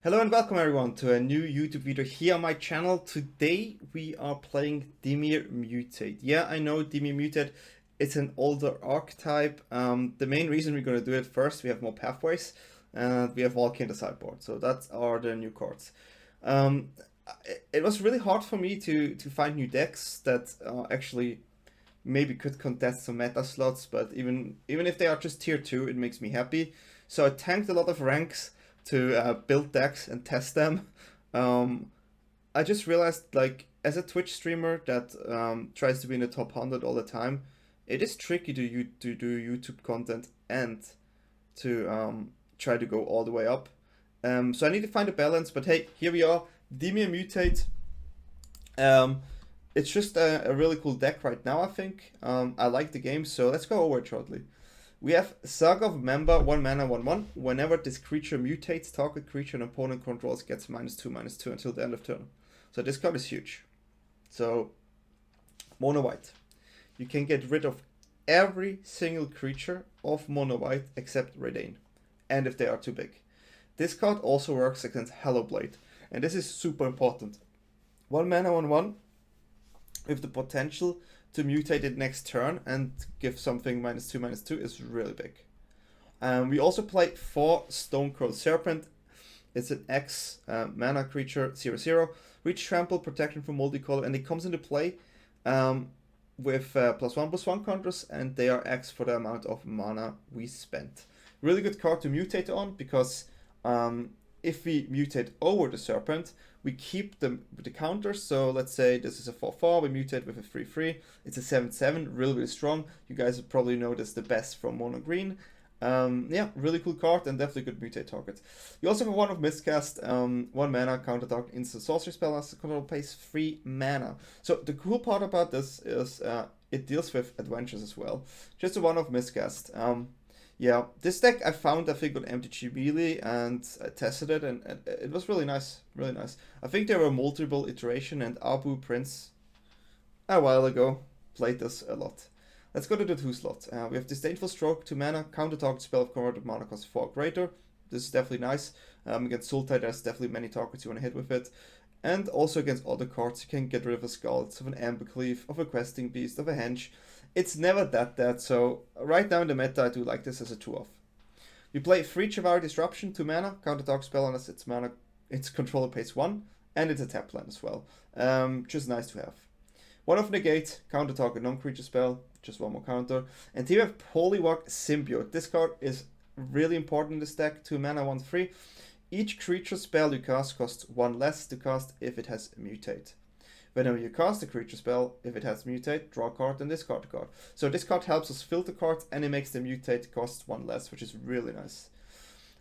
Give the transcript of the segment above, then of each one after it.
Hello and welcome everyone to a new YouTube video here on my channel. Today we are playing Dimir Mutate. Yeah, I know Dimir Mutate, it's an older archetype. The main reason we're going to do it first, we have more pathways and we have Valky in the sideboard. So that are the new cards. It was really hard for me to find new decks that actually maybe could contest some meta slots, but even if they are just tier 2, it makes me happy. So I tanked a lot of ranks to build decks and test them. I just realized, like, as a Twitch streamer that tries to be in the top 100 all the time, it is tricky to do YouTube content and to try to go all the way up. So I need to find a balance, but hey, here we are, Dimir Mutate. It's just a really cool deck right now, I think. I like the game, so let's go over it shortly. We have Zagoth Mamba, 1 mana, 1/1. Whenever this creature mutates, target creature an opponent controls gets -2/-2 until the end of turn. So this card is huge. So, mono white. You can get rid of every single creature of mono white except Redain, and if they are too big. This card also works against Hellblade, and this is super important. 1 mana, 1/1, with the potential to mutate it next turn and give something -2/-2 is really big. We also play 4 Stonecoil Serpent. It's an X mana creature, 0/0. Reach trample, protection from multicolor, and it comes into play with +1/+1 counters, and they are X for the amount of mana we spent. Really good card to mutate on, because if we mutate over the Serpent, we keep the counters. So let's say this is a 4/4, we mutate with a 3/3. It's a 7/7, really strong. You guys would probably know this the best from mono green. Yeah, really cool card and definitely good mutate target. You also have one of Miscast, 1 mana, counter target instant sorcery spell as the control pays 3 mana. So the cool part about this is it deals with adventures as well. Just a one of Miscast. Yeah, this deck I found, I think, on MTG Melee, and I tested it, and it was really nice, really nice. I think there were multiple iteration, and Abu Prince a while ago played this a lot. Let's go to the 2 slot. We have Disdainful Stroke, 2 mana, counter target spell of converted mana cost 4 or greater. This is definitely nice. Against Sultai, there's definitely many targets you want to hit with it. And also against other cards, you can get rid of a Scald, of an Ambercleave, of a Questing Beast, of a Henge. It's never that dead, so right now in the meta I do like this as a 2-off. We play 3 Jwari Disruption, 2 mana, counter target spell unless its controller pays 1, and it's a tap land as well. Just nice to have. 1 of Negate, counter target non-creature spell, just 1 more counter. And here we have Pollywog Symbiote. This card is really important in this deck, 2 mana, 1/3. Each creature spell you cast costs 1 less to cast if it has Mutate. Whenever you cast a creature spell, if it has Mutate, draw a card and discard a card. So this card helps us filter cards, and it makes the Mutate cost 1 less, which is really nice.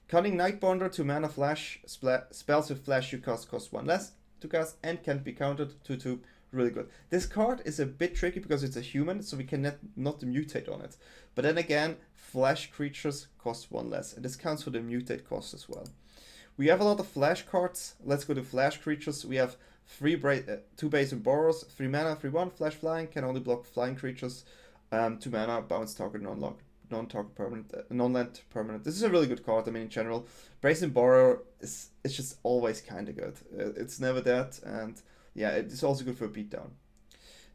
Cunning Nightbonder, 2 mana flash. Spells with flash you cast cost 1 less to cast and can't be countered, 2/2. Really good. This card is a bit tricky because it's a human, so we can not mutate on it. But then again, flash creatures cost 1 less, and this counts for the mutate cost as well. We have a lot of flash cards. Let's go to flash creatures. We have 2 Brazen Borrowers, 3 mana, 3/1, flash flying, can only block flying creatures, 2 mana, bounce target, non-target permanent, non-land permanent. This is a really good card. I mean, in general, Brazen Borrower it's just always kind of good. It's never dead, and yeah, it's also good for a beatdown.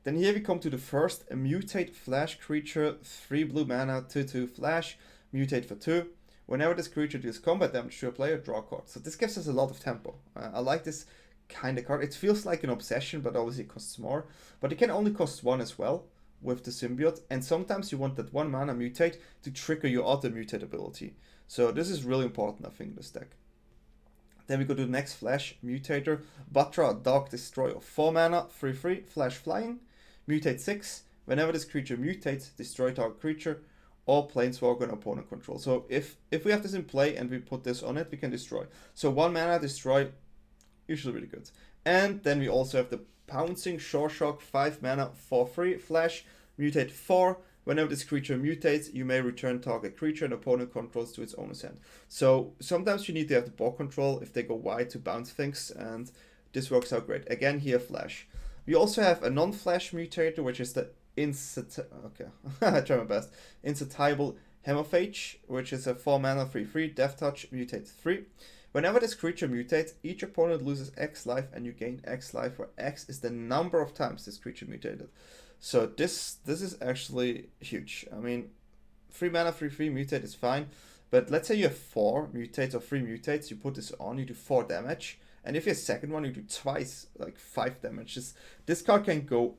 Then here we come to the first, a mutate flash creature, 3 blue mana, 2/2 flash, mutate for 2. Whenever this creature deals combat damage to a player, draw a card. So this gives us a lot of tempo. I like this kind of card. It feels like an obsession, but obviously it costs more. But it can only cost 1 as well with the symbiote. And sometimes you want that 1 mana mutate to trigger your auto mutate ability. So this is really important, I think, in this deck. Then we go to the next flash mutator, Batra, Dark Destroyer, 4 mana, 3/3, flash flying, mutate 6. Whenever this creature mutates, destroy target creature or planeswalker and opponent control. So if we have this in play and we put this on it, we can destroy. So 1 mana destroy, usually really good. And then we also have the Pouncing Shoreshark, 5 mana, 4/3, flash, mutate 4. Whenever this creature mutates, you may return target creature and opponent controls to its owner's hand. So sometimes you need to have the board control if they go wide to bounce things, and this works out great. Again, here flash. We also have a non-flash mutator, which is the I try my best. Insatiable Hemophage, which is a 4 mana 3/3, Death Touch, mutate 3. Whenever this creature mutates, each opponent loses X life and you gain X life, where X is the number of times this creature mutated. So this is actually huge. I mean, 3 mana, 3/3 mutate is fine, but let's say you have 4 mutates or 3 mutates, you put this on, you do 4 damage, and if you have second one, you do twice, like 5 damage. This card can go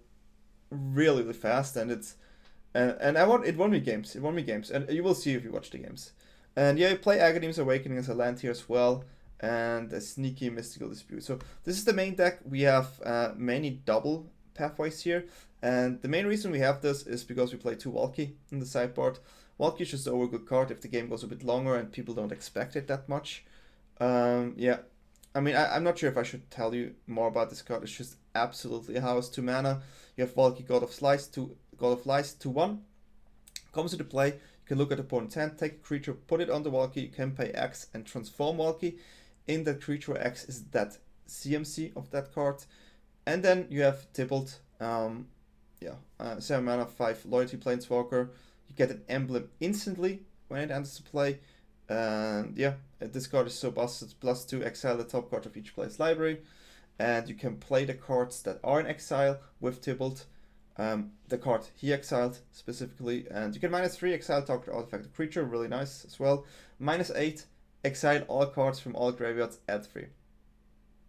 really fast, and it won me games. It won me games, and you will see if you watch the games. And yeah, you play Agadeem's Awakening as a land here as well, and a sneaky Mystical Dispute. So this is the main deck. We have many double pathways here, and the main reason we have this is because we play 2 Valki in the sideboard. Valki is just a good card if the game goes a bit longer and people don't expect it that much. Yeah, I mean, I'm not sure if I should tell you more about this card. It's just absolutely a house. 2 mana. You have Valki, God of Lies, 2/1. Comes into play. You can look at the opponent's hand, take a creature, put it on the Valki. You can pay X and transform Valki. In that creature, where X is that CMC of that card. And then you have Tybalt. 7 mana, 5 Loyalty Planeswalker. You get an emblem instantly when it enters play. And yeah, this card is so busted. +2, exile the top card of each player's library. And you can play the cards that are in exile with Tybalt. The card he exiled specifically. And you can -3 exile target artifact of creature, really nice as well. -8, exile all cards from all graveyards, add 3.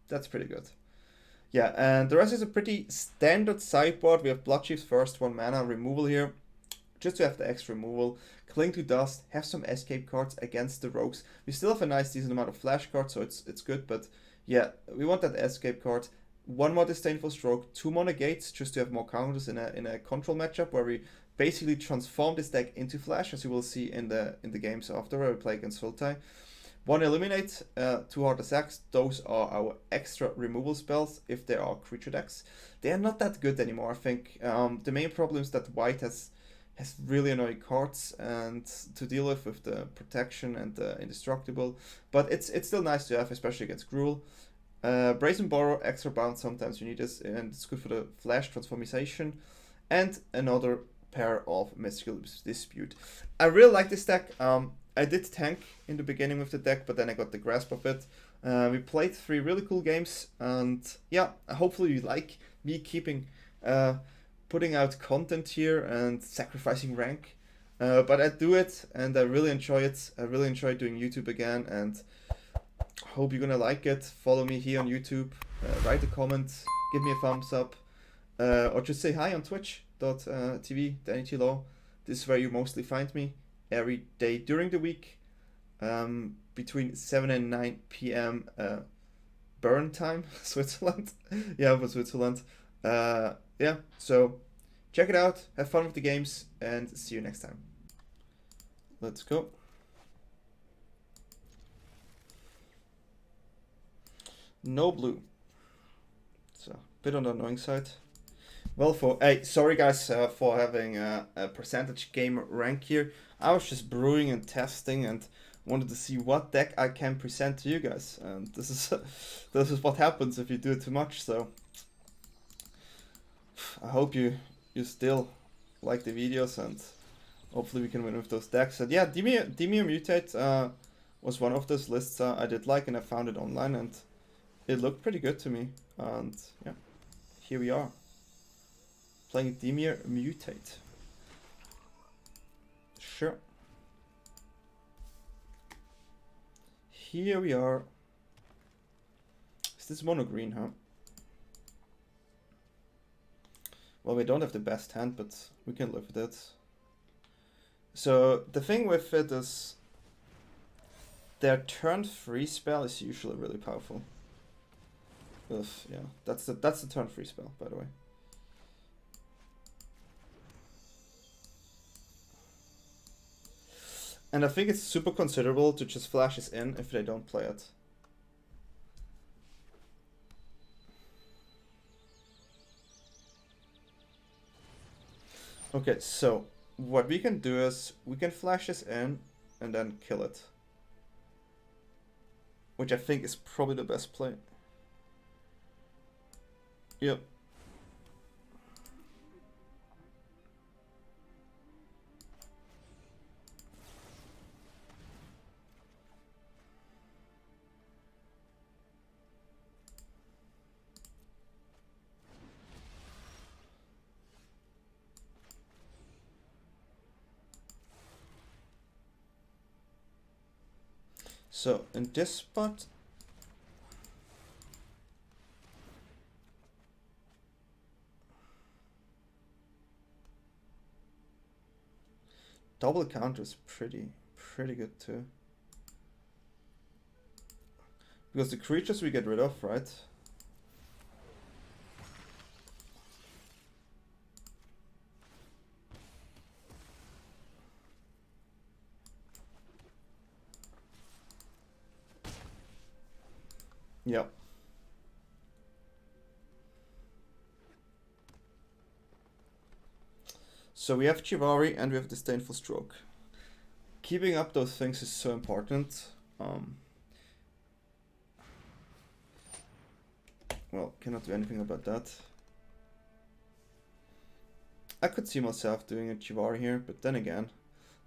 That's pretty good. Yeah, and the rest is a pretty standard sideboard. We have Bloodchief's first 1 mana removal here, just to have the extra removal. Cling to Dust, have some escape cards against the rogues. We still have a nice decent amount of flash cards, so it's good, but yeah, we want that escape card. 1 more Disdainful Stroke, 2 more Negates, just to have more counters in a control matchup, where we basically transform this deck into flash, as you will see in the games after, where we play against Sultai. 1 Eliminate, 2 Heartless Axe. Those are our extra removal spells if they are creature decks. They are not that good anymore, I think. The main problem is that white has really annoying cards and to deal with the protection and the indestructible. But it's still nice to have, especially against Gruul. Brazen Borrower, extra bounce, sometimes you need this, and it's good for the flash transformation. And another pair of Mystical Dispute. I really like this deck. I did tank in the beginning with the deck, but then I got the grasp of it. We played 3 really cool games, and yeah, hopefully you like me putting out content here and sacrificing rank. But I do it, and I really enjoy it. I really enjoy doing YouTube again, and hope you're gonna like it. Follow me here on YouTube, write a comment, give me a thumbs up, or just say hi on twitch.tv, DanyTLaw. This is where you mostly find me. Every day during the week, between 7 and 9 p.m. Bern time, Switzerland. Yeah, for Switzerland. Yeah, so check it out, have fun with the games, and see you next time. Let's go. No blue. So, a bit on the annoying side. Well, sorry guys for having a percentage game rank here. I was just brewing and testing and wanted to see what deck I can present to you guys. And this is what happens if you do it too much. So I hope you still like the videos, and hopefully we can win with those decks. And yeah, Dimir Mutate was one of those lists I did like, and I found it online, and it looked pretty good to me. And yeah, here we are. Playing Dimir Mutate. Sure. Here we are. Is this mono green, huh? Well, we don't have the best hand, but we can live with it. So the thing with it is their turn 3 spell is usually really powerful. Yeah, that's the turn 3 spell, by the way. And I think it's super considerable to just flash this in if they don't play it. Okay, so what we can do is we can flash this in and then kill it. Which I think is probably the best play. Yep. So in this spot, double counter is pretty good too. Because the creatures we get rid of, right? Yep. So we have Jwari and we have Disdainful Stroke. Keeping up those things is so important. Well, cannot do anything about that. I could see myself doing a Jwari here, but then again,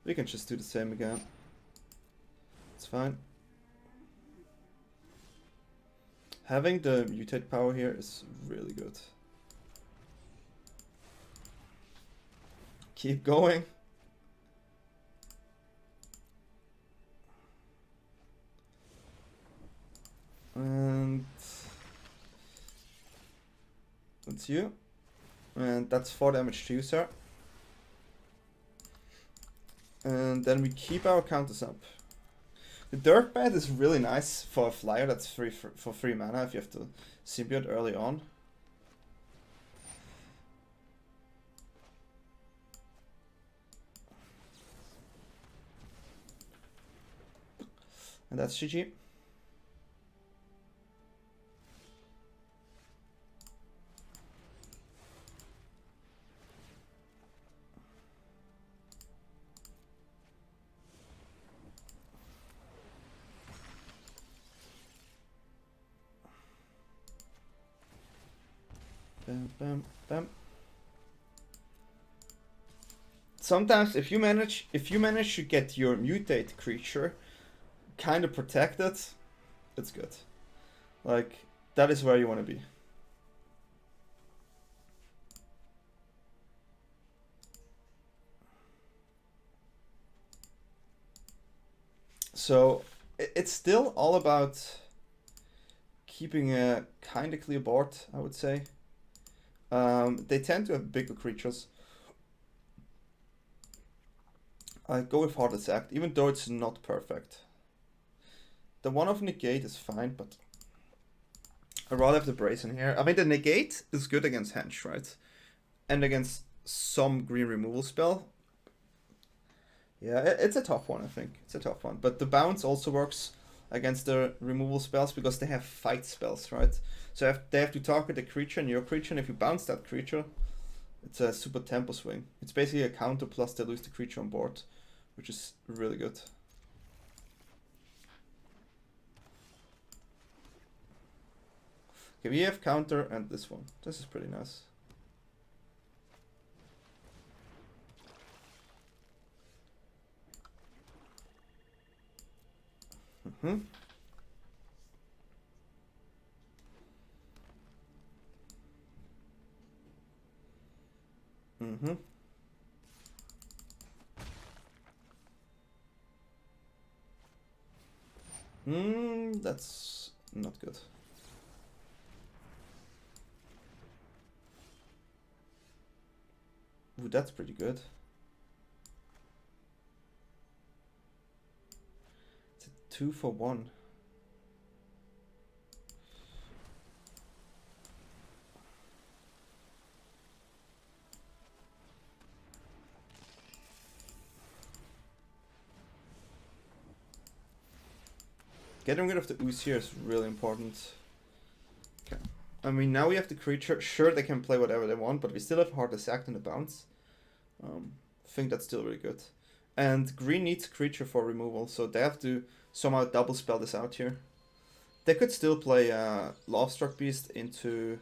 we can just do the same again. It's fine. Having the mutate power here is really good. Keep going. And that's you. And that's 4 damage to you, sir. And then we keep our counters up. The Dirge Bat is really nice for a flyer that's free for 3 mana if you have to symbiote early on. And that's GG. Bam, bam, bam. Sometimes if you manage to get your mutate creature kind of protected, it's good. Like, that is where you want to be. So it's still all about keeping a kind of clear board, I would say. They tend to have bigger creatures. I go with Hardest Act, even though it's not perfect. The one of Negate is fine, but I'd rather have the Brazen here. I mean, the Negate is good against Henge, right? And against some green removal spell. Yeah, it's a tough one, I think. It's a tough one. But the bounce also works against the removal spells because they have fight spells, right? So they have to target a creature and your creature, and if you bounce that creature, it's a super tempo swing. It's basically a counter plus they lose the creature on board, which is really good. Okay, we have counter and this one. This is pretty nice. Mm-hmm. That's not good. Ooh, that's pretty good. It's a 2 for 1. Getting rid of the ooze here is really important. Okay. I mean, now we have the creature. Sure, they can play whatever they want, but we still have Hardest Act and the bounce. I think that's still really good. And green needs creature for removal, so they have to somehow double spell this out here. They could still play Lovestruck Beast into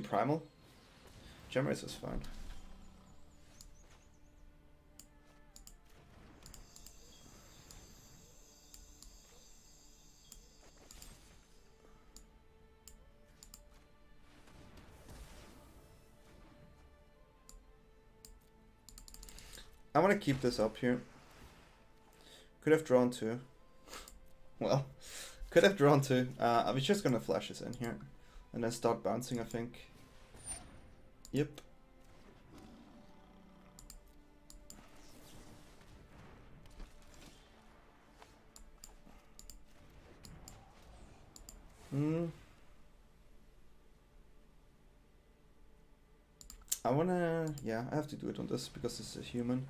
Primal. Gemrace is fine. I want to keep this up here. Could have drawn 2. Well, could have drawn 2. I was just gonna flash this in here. And then start bouncing, I think. Yep. I wanna... Yeah, I have to do it on this because this is a human.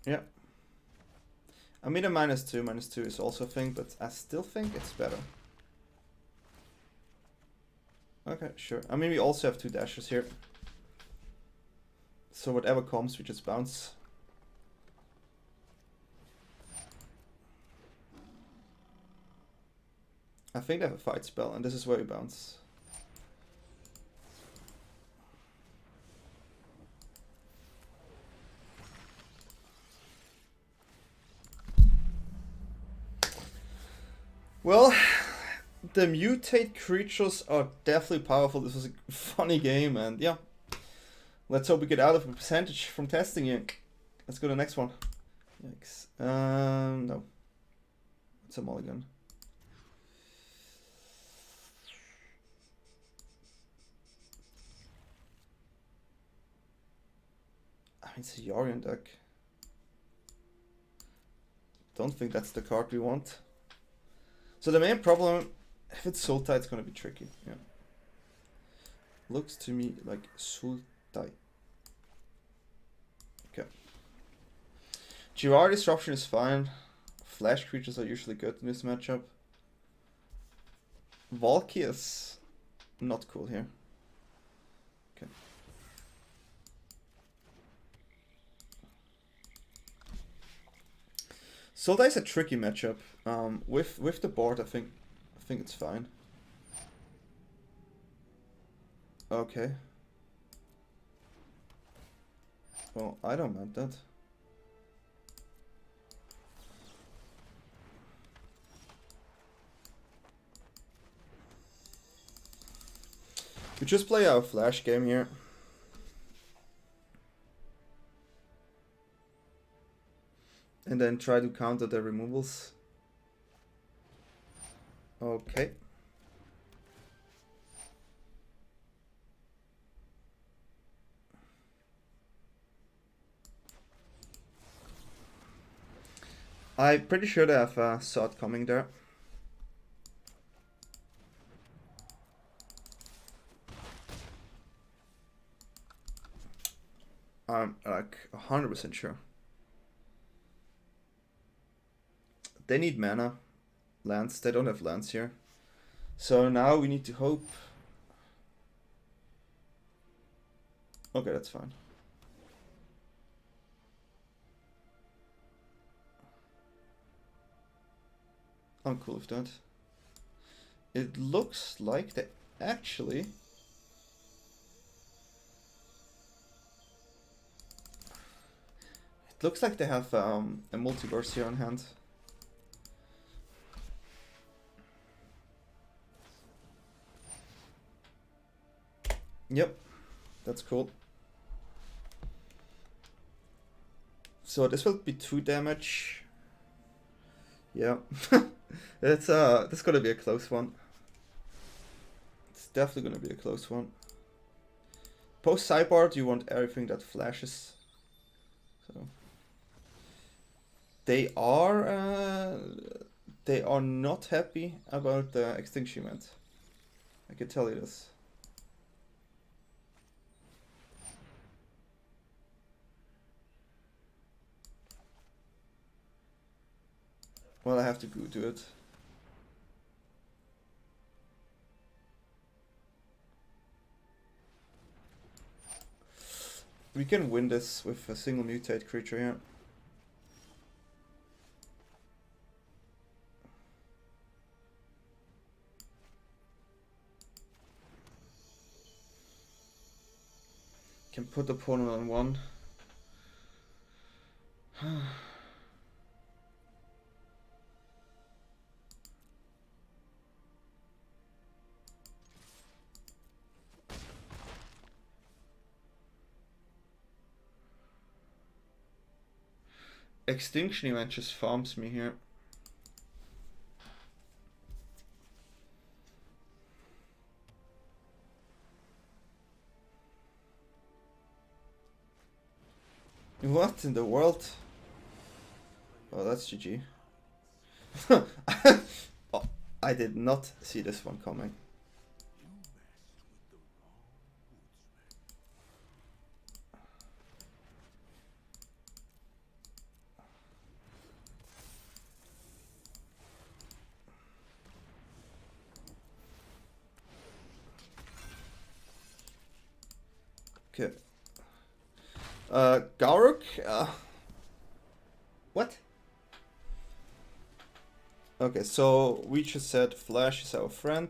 Yeah. I mean a -2. -2 is also a thing, but I still think it's better. Okay, sure. I mean, we also have 2 dashes here. So whatever comes, we just bounce. I think they have a fight spell, and this is where we bounce. Well, the mutate creatures are definitely powerful. This was a funny game, and yeah. Let's hope we get out of a percentage from testing it. Let's go to the next one. Yikes. No. It's a mulligan. I mean, it's a Yorion deck. Don't think that's the card we want. So the main problem, if it's Sultai, it's gonna be tricky. Yeah. Looks to me like Sultai. Okay. Jwari Disruption is fine. Flash creatures are usually good in this matchup. Valky is not cool here. Okay. Sultai is a tricky matchup. With the board, I think it's fine. Okay. Well, I don't mind that. We just play our flash game here. And then try to counter the removals. Okay. I'm pretty sure they have saw it coming there. I'm like 100% sure. They need mana. Lands. They don't have lands here. So now we need to hope. Okay, that's fine. I'm cool with that. It looks like they actually... It looks like they have a multiverse here on hand. Yep, that's cool. So this will be 2 damage. Yeah, that's gonna be a close one. It's definitely gonna be a close one. Post sideboard, you want everything that flashes. So they are not happy about the extinction event. I can tell you this. Well, I have to go do it. We can win this with a single mutate creature here. Can put the opponent on 1. Extinction Event just farms me here. What in the world? Oh, that's GG. Oh, I did not see this one coming. Okay. Garruk? What? Okay, so we just said Flash is our friend.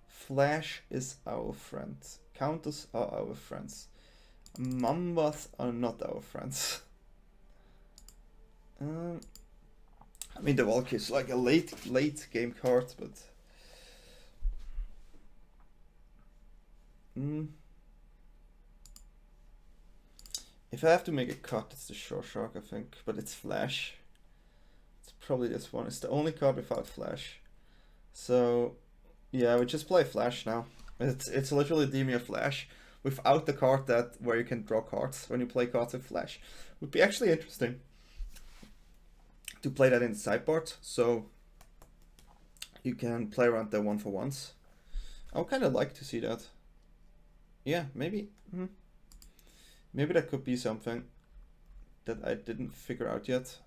Flash is our friend. Counters are our friends. Mambas are not our friends. I mean, the Valkyrie is like a late game card, but... If I have to make a cut, it's the Shoreshark, I think, but it's Flash. It's probably this one. It's the only card without Flash. So, yeah, we just play Flash now. It's literally Dimir Flash without the card that where you can draw cards when you play cards with Flash. Would be actually interesting to play that in the sideboard, so you can play around the 1-for-1s. I would kind of like to see that. Yeah, maybe. Maybe that could be something that I didn't figure out yet.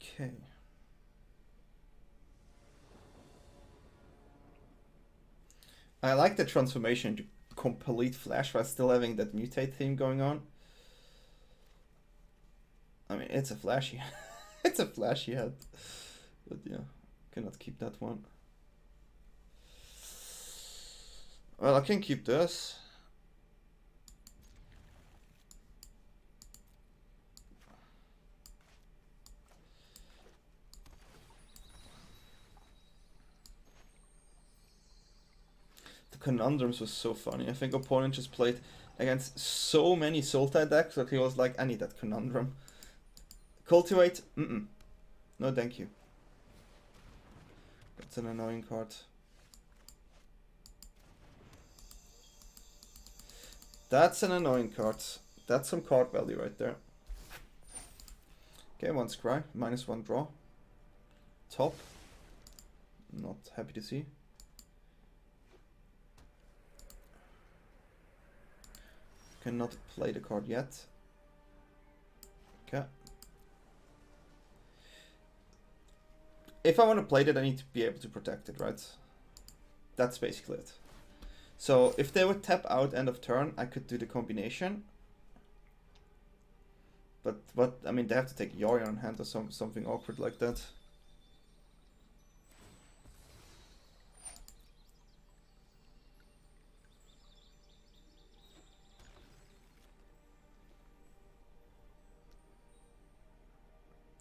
Okay. I like the transformation to complete Flash while still having that mutate theme going on. I mean, it's a flashy, it's a flashy head, but yeah, cannot keep that one. Well, I can keep this. The Conundrums was so funny. I think opponent just played against so many Sultai decks that he was like, I need that Conundrum. Cultivate? No, thank you. That's an annoying card. That's an annoying card. That's some card value right there. Okay, 1 scry, -1 draw. Top. Not happy to see. Cannot play the card yet. Okay. If I want to play that, I need to be able to protect it, right? That's basically it. So if they would tap out end of turn, I could do the combination. But what, I mean, they have to take Jwari on hand or something awkward like that.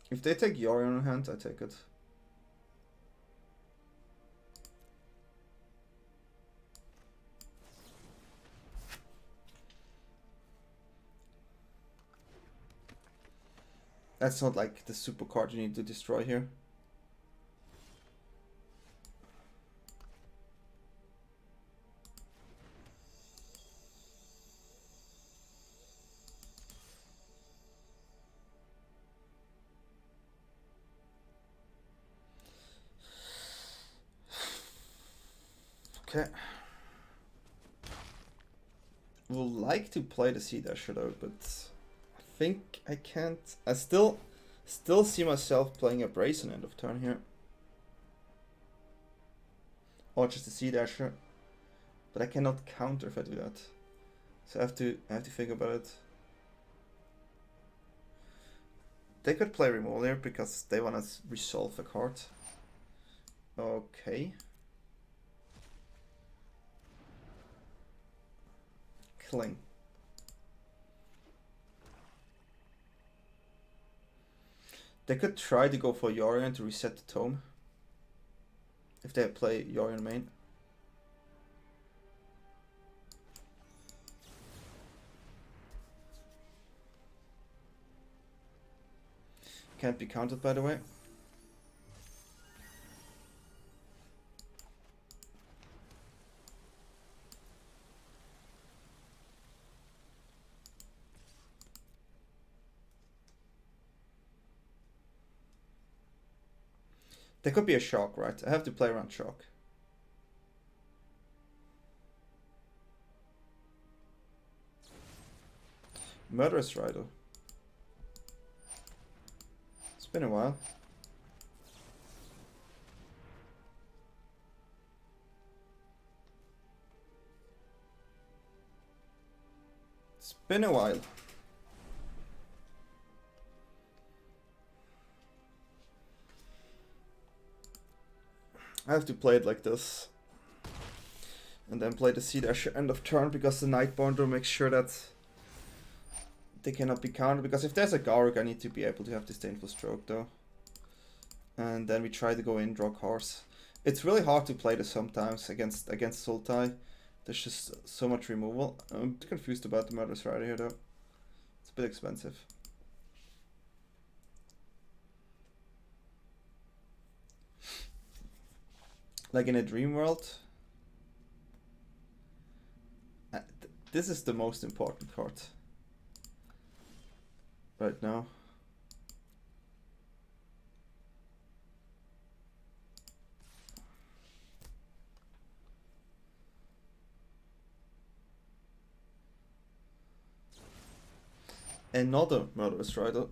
If they take Jwari on hand, I take it. That's not like the super card you need to destroy here. Okay. Would like to play the Sea-Dasher though, but I think I can't. I still see myself playing a Brazen end of turn here. Or just a Sea-Dasher. But I cannot counter if I do that. So I have to think about it. They could play removal here because they want to resolve a card. Okay. Cling. They could try to go for Yorion to reset the tome. If they play Yorion main. Can't be countered, by the way. There could be a shock, right? I have to play around shock. Murderous Rider. It's been a while. It's been a while. I have to play it like this. And then play the Sea-Dasher end of turn because the Nightbonder makes sure that they cannot be countered. Because if there's a Garruk, I need to be able to have Disdainful Stroke though. And then we try to go in, draw cards. It's really hard to play this sometimes against Sultai. There's just so much removal. I'm a bit confused about the Murderous Rider here though. It's a bit expensive. Like in a dream world, this is the most important card right now. Another Murderous Rider.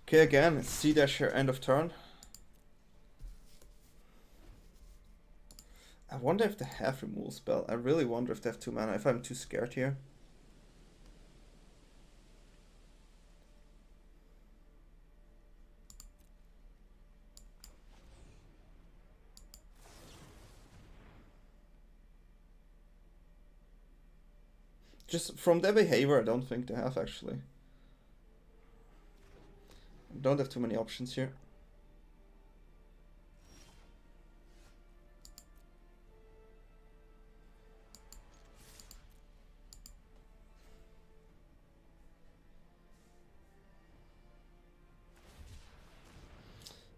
Okay, again, it's Sea-Dasher end of turn. I wonder if they have removal spell. I really wonder if they have 2 mana, if I'm too scared here. Just from their behavior, I don't think they have actually. Don't have too many options here.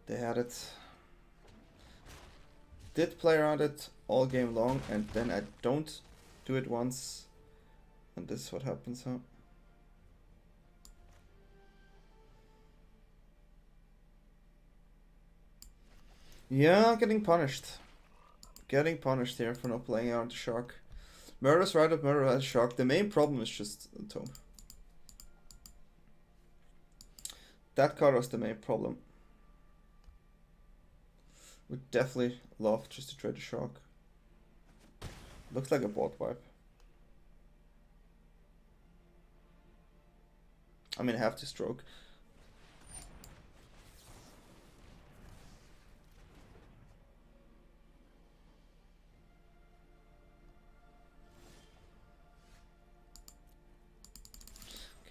They had it. Did play around it all game long, and then I don't do it once, and this is what happens, huh? Yeah, getting punished. Getting punished here for not playing around the Shark. Murderous Rider, Murderous Shark. The main problem is just the tome. That card was the main problem. Would definitely love just to trade the Shark. Looks like a board wipe. I mean, I have to stroke.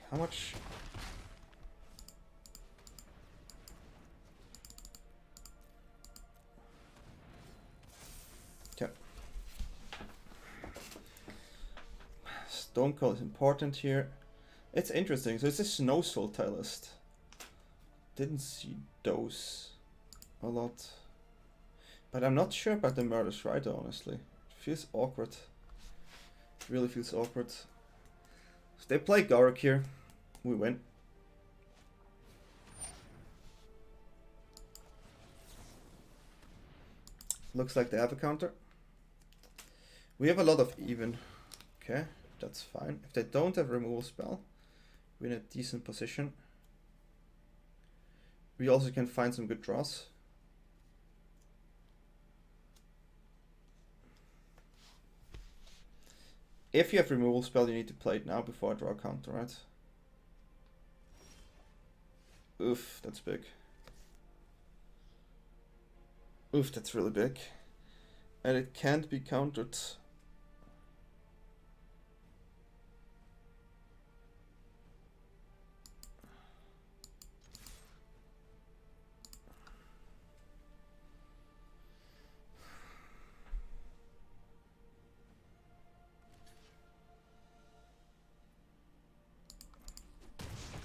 How much? Okay. Stonecoil is important here. It's interesting. So it's a Snow Sultai list. Didn't see those a lot. But I'm not sure about the Murderous Rider, honestly. It feels awkward. It really feels awkward. So they play Garruk here. We win. Looks like they have a counter. We have a lot of even. Okay, that's fine. If they don't have removal spell, we're in a decent position. We also can find some good draws. If you have removal spell, you need to play it now before I draw a counter, right? Oof, that's big. Oof, that's really big. And it can't be countered.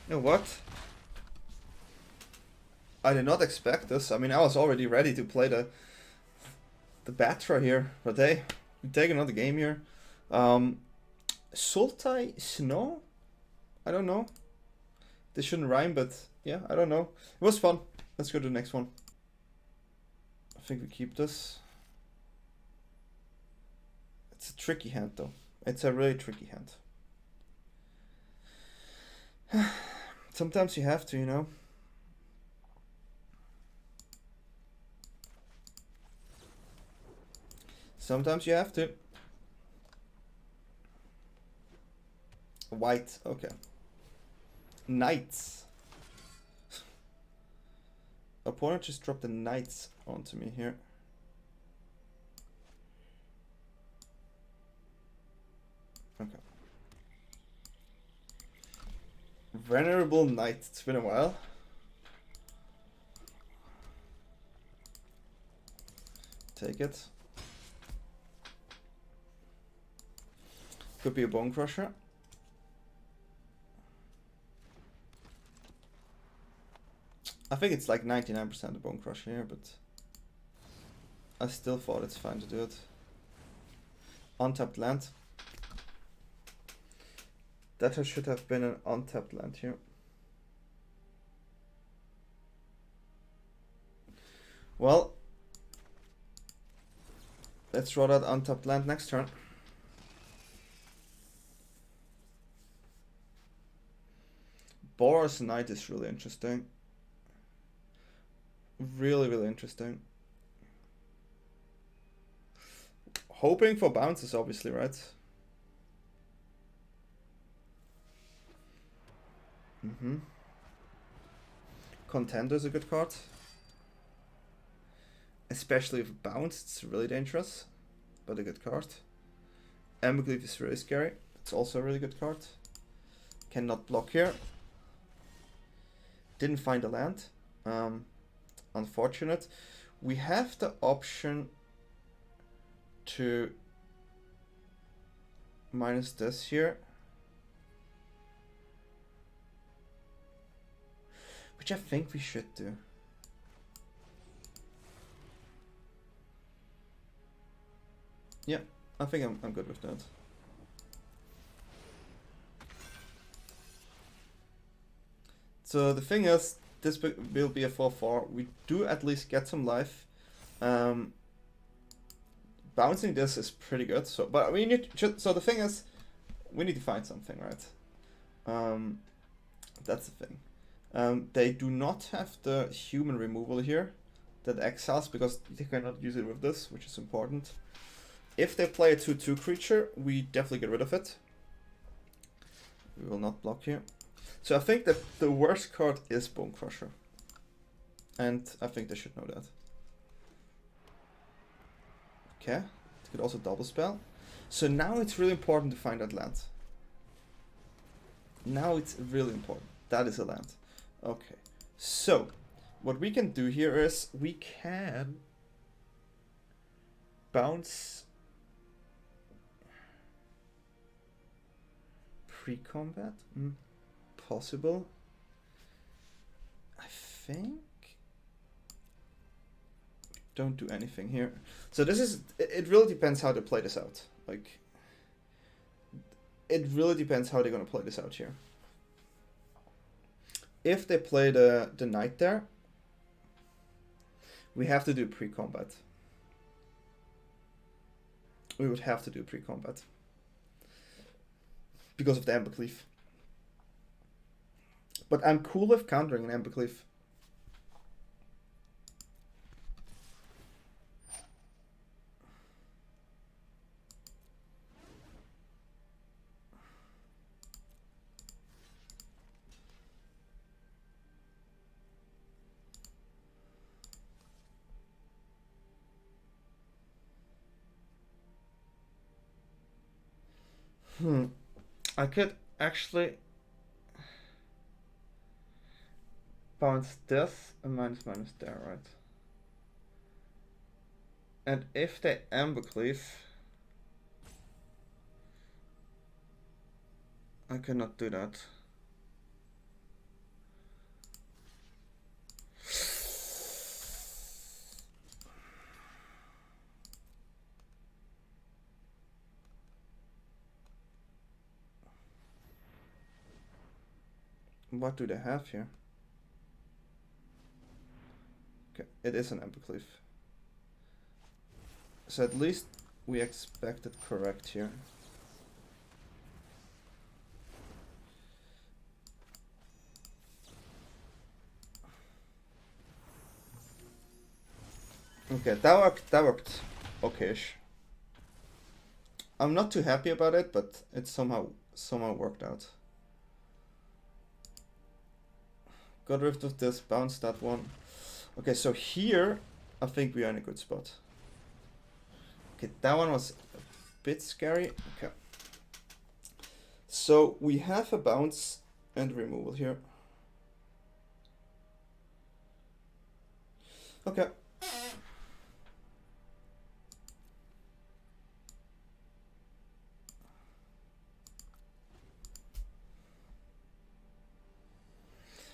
You know what? I did not expect this. I mean, I was already ready to play the Batra here, but hey, we take another game here. Sultai Snow? I don't know. This shouldn't rhyme, but yeah, I don't know. It was fun. Let's go to the next one. I think we keep this. It's a tricky hand though. It's a really tricky hand. Sometimes you have to, you know. Sometimes you have to. White, okay. Knights. Opponent just dropped the knights onto me here. Okay. Venerable Knight. It's been a while. Take it. Could be a Bone Crusher. I think it's like 99% a Bone Crusher here, but I still thought it's fine to do it. Untapped land. That should have been an untapped land here. Well, let's draw that untapped land next turn. Boros Knight is really interesting. Really interesting. Hoping for bounces, obviously, right? Contender is a good card. Especially if bounce, it's really dangerous. But a good card. Embercleave is really scary. It's also a really good card. Cannot block here. Didn't find a land. Unfortunate. We have the option to minus this here. Which I think we should do. Yeah, I think I'm good with that. So the thing is, this will be a 4/4. We do at least get some life. Bouncing this is pretty good. So, but we need to, so the thing is, we need to find something, right? That's the thing. They do not have the human removal here that exiles because they cannot use it with this, which is important. If they play a 2/2 creature, we definitely get rid of it. We will not block here. So I think that the worst card is Bone Crusher. And I think they should know that. Okay, it could also double spell. So now it's really important to find that land. Now it's really important. That is a land. Okay, so what we can do here is we can bounce pre-combat. Possible. I think don't do anything here. So this is, it really depends how they play this out. Like, it really depends how they're gonna play this out here. If they play the knight there, we have to do pre-combat. We would have to do pre-combat because of the Embercleave. But I'm cool with countering an Embercleave. I could actually bounce this and minus there, right? And if they Embercleave, I cannot do that. What do they have here? Okay, it is an Embercleave. So at least we expected correct here. Okay, that worked okay-ish. I'm not too happy about it, but it somehow worked out. Got rid of this, bounce that one. Okay, so here I think we are in a good spot. Okay, that one was a bit scary. Okay. So we have a bounce and removal here. Okay.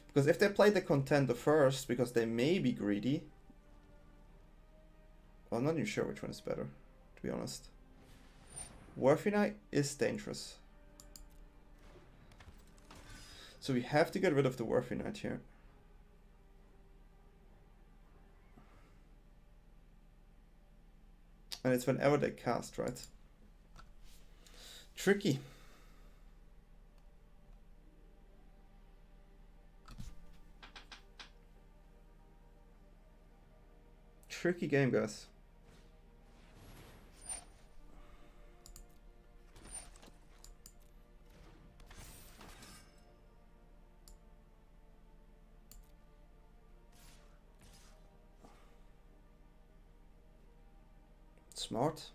Because if they play the contender first, because they may be greedy. Well, I'm not even sure which one is better, to be honest. Worthy Knight is dangerous. So we have to get rid of the Worthy Knight here. And it's whenever they cast, right? Tricky. Tricky game, guys. Smart.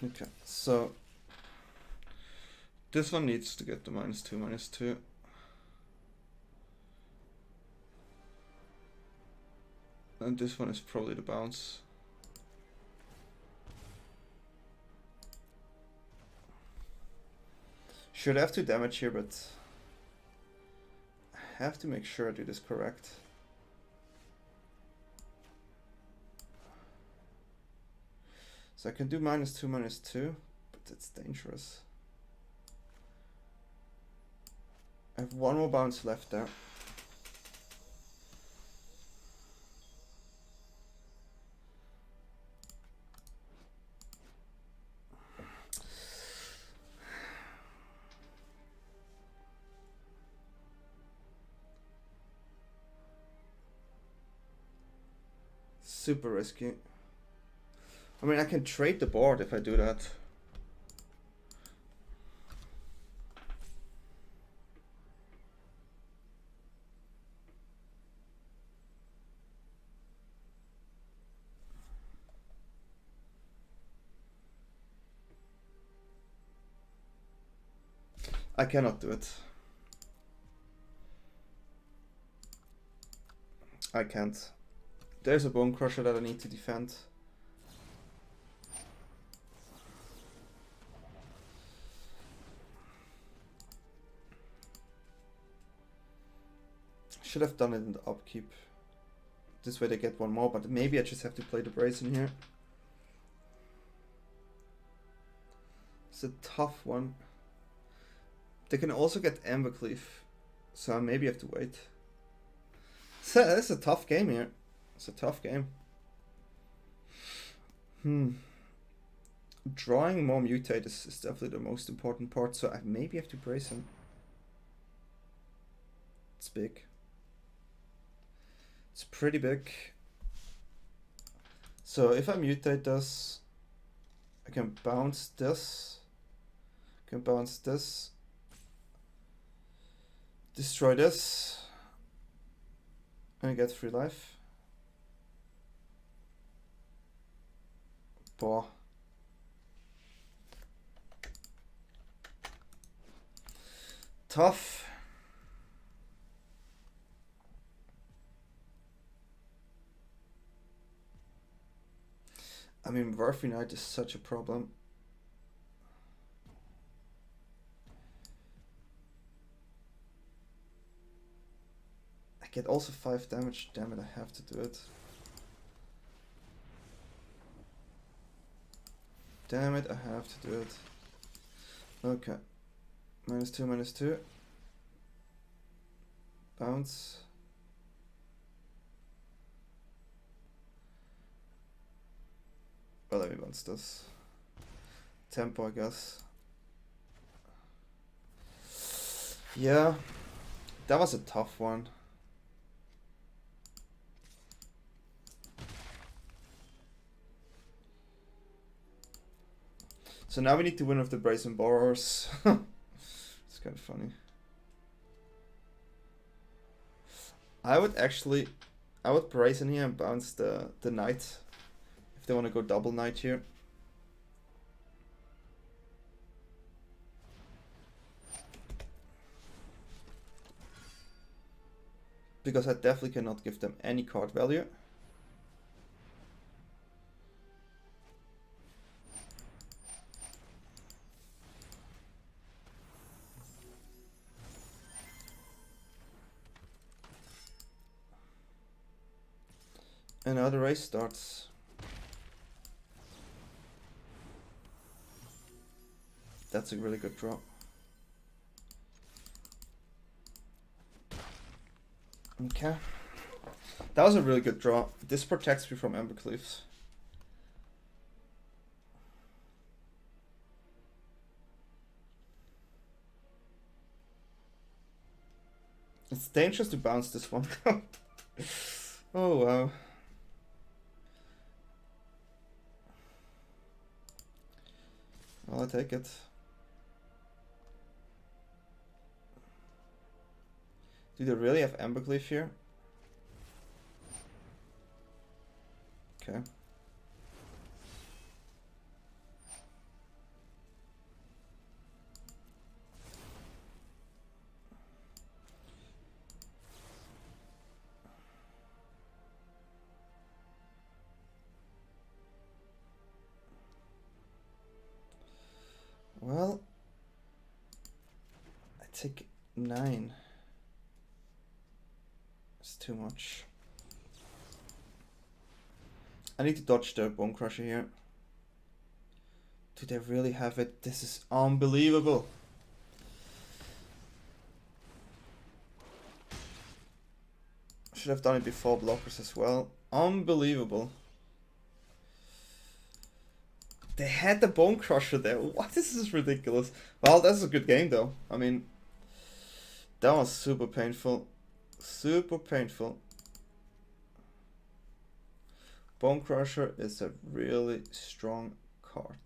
Okay, so this one needs to get the -2/-2. And this one is probably the bounce. Should have 2 damage here, but I have to make sure I do this correct. So I can do -2/-2, but it's dangerous. I have 1 more bounce left there. Super risky. I mean, I can trade the board if I do that. I cannot do it. I can't. There's a Bone Crusher that I need to defend. Should have done it in the upkeep. This way they get 1 more, but maybe I just have to play the Brazen here. It's a tough one. They can also get Embercleave, so I maybe have to wait. So it's a tough game here. It's a tough game. Drawing more Mutate is definitely the most important part, so I maybe have to brace him. It's big. It's pretty big. So if I mutate this, I can bounce this. I can bounce this. Destroy this. And get 3 life. Boah. Tough. I mean, Warfy Knight is such a problem. I get also 5 damage. Damn it, I have to do it. Damn it, I have to do it. Okay. -2, -2. Bounce. Well, let me bounce this. Tempo, I guess. Yeah. That was a tough one. So now we need to win with the Brazen Borrowers. It's kind of funny. I would Brazen here and bounce the Knight. If they want to go double Knight here. Because I definitely cannot give them any card value. And now the race starts. That's a really good draw. Okay. That was a really good draw. This protects me from Embercleaves. It's dangerous to bounce this one. Oh wow. Well, I'll take it. Do they really have Embercleave here? Okay. Well, I take 9. It's too much. I need to dodge the Bone Crusher here. Do they really have it? This is unbelievable. Should have done it before blockers as well. Unbelievable. They had the Bone Crusher there. What? This is ridiculous. Well, that's a good game though. I mean, that was super painful. Super painful. Bone Crusher is a really strong card.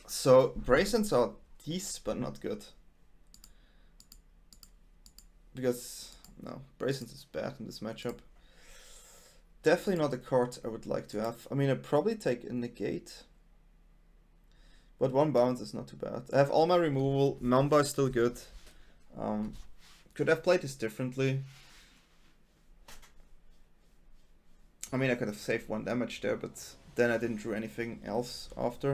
So, Brazens are decent but not good. Because, no, Brazens is bad in this matchup. Definitely not a card I would like to have. I mean, I'd probably take a Negate. But 1 bounce is not too bad. I have all my removal. Mamba is still good. Could have played this differently. I mean, I could have saved 1 damage there, but then I didn't draw anything else after.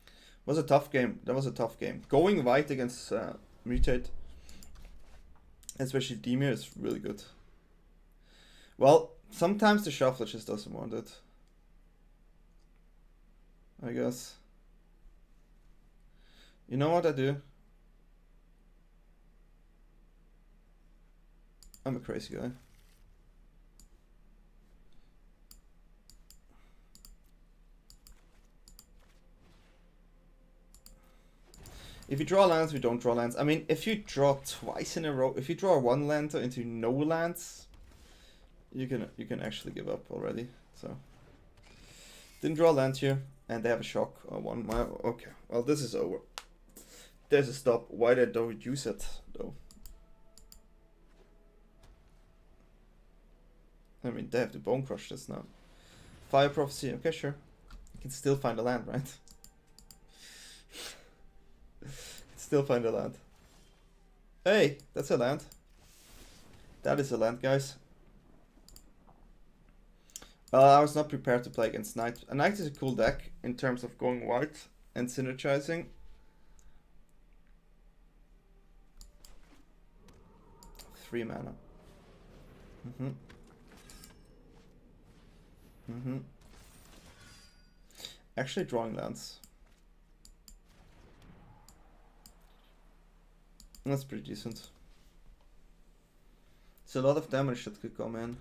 It was a tough game. That was a tough game. Going white against Mutate, especially Dimir, is really good. Well, sometimes the shuffler just doesn't want it, I guess. You know what I do? I'm a crazy guy. If you draw lands, we don't draw lands. I mean, if you draw twice in a row, if you draw 1 land into no lands, you can actually give up already. So didn't draw land here. And they have a shock on 1 mana. Okay, well this is over. There's a stop. Why they don't reduce it though? I mean, they have to Bone Crush this now. Fire Prophecy, okay, sure. You can still find a land, right? Still find a land. Hey, that's a land. That is a land, guys. I was not prepared to play against Knight. A Knight is a cool deck in terms of going white and synergizing. 3 mana. Actually drawing lands. That's pretty decent. It's a lot of damage that could come in.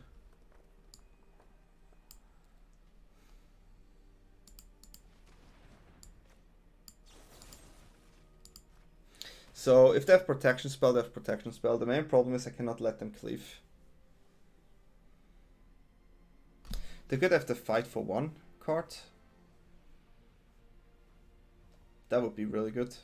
So if they have protection spell, they have protection spell. The main problem is I cannot let them cleave. They could have the fight for 1 card. That would be really good.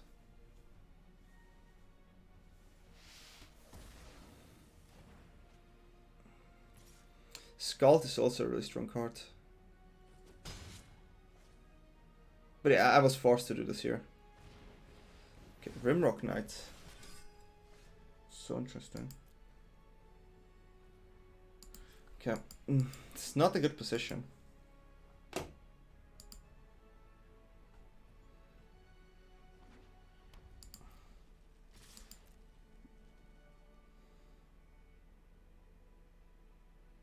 Scald is also a really strong card. But yeah, I was forced to do this here. Okay, Rimrock Knight. So interesting. Okay, it's not a good position.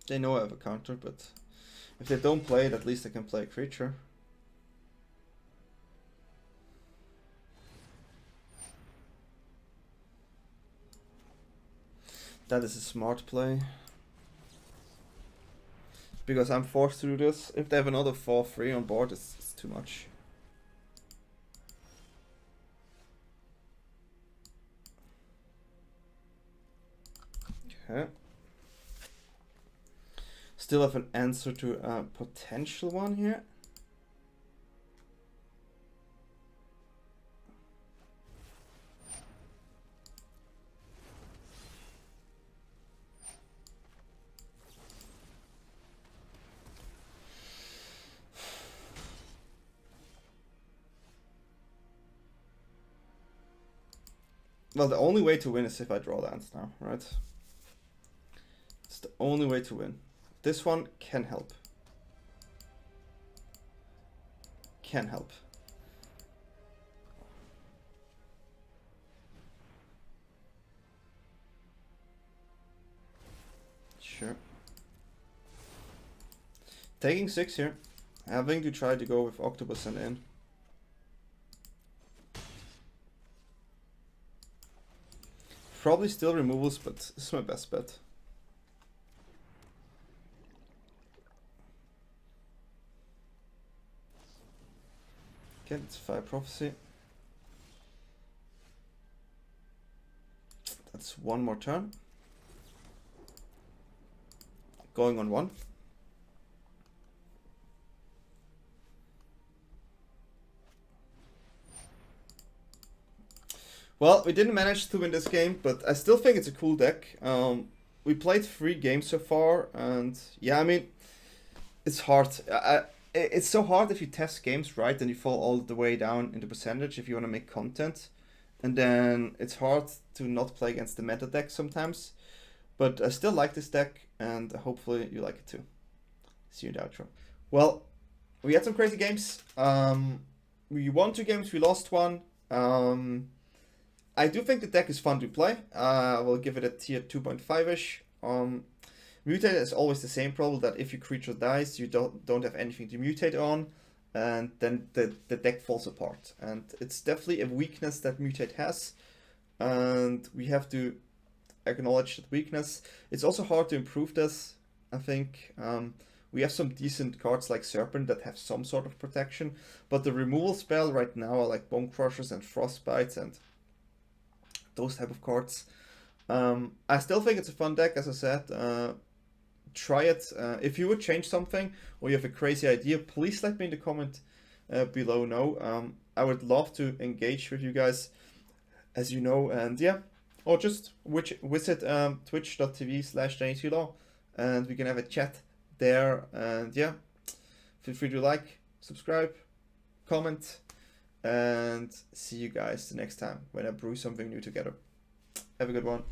They know I have a counter, but if they don't play it, at least I can play a creature. That is a smart play. Because I'm forced to do this. If they have another 4/3 on board, it's too much. Okay. Still have an answer to a potential one here. Well, the only way to win is if I draw lands now, right? It's the only way to win. This one can help. Can help. Sure. Taking 6 here. Having to try to go with Octopus and in. Probably still removals, but this is my best bet. Okay, it's Fire Prophecy. That's 1 more turn. Going on 1. Well, we didn't manage to win this game, but I still think it's a cool deck. We played 3 games so far, and yeah, I mean, it's hard. It's so hard if you test games right and you fall all the way down in the percentage if you want to make content. And then it's hard to not play against the meta deck sometimes. But I still like this deck, and hopefully you like it too. See you in the outro. Well, we had some crazy games. We won 2 games, we lost 1. I do think the deck is fun to play. I will give it a tier 2.5-ish. Mutate is always the same problem, that if your creature dies, you don't have anything to mutate on, and then the deck falls apart. And it's definitely a weakness that Mutate has, and we have to acknowledge that weakness. It's also hard to improve this, I think. We have some decent cards like Serpent that have some sort of protection, but the removal spell right now are like Bone Crushers and Frostbites and those type of cards. I still think it's a fun deck, as I said. Try it. If you would change something or you have a crazy idea, please let me in the comment below know. I would love to engage with you guys, as you know, and yeah, or just visit twitch.tv/DanyTLaw, and we can have a chat there. And yeah, feel free to like, subscribe, comment, and see you guys the next time when I brew something new together. Have a good one.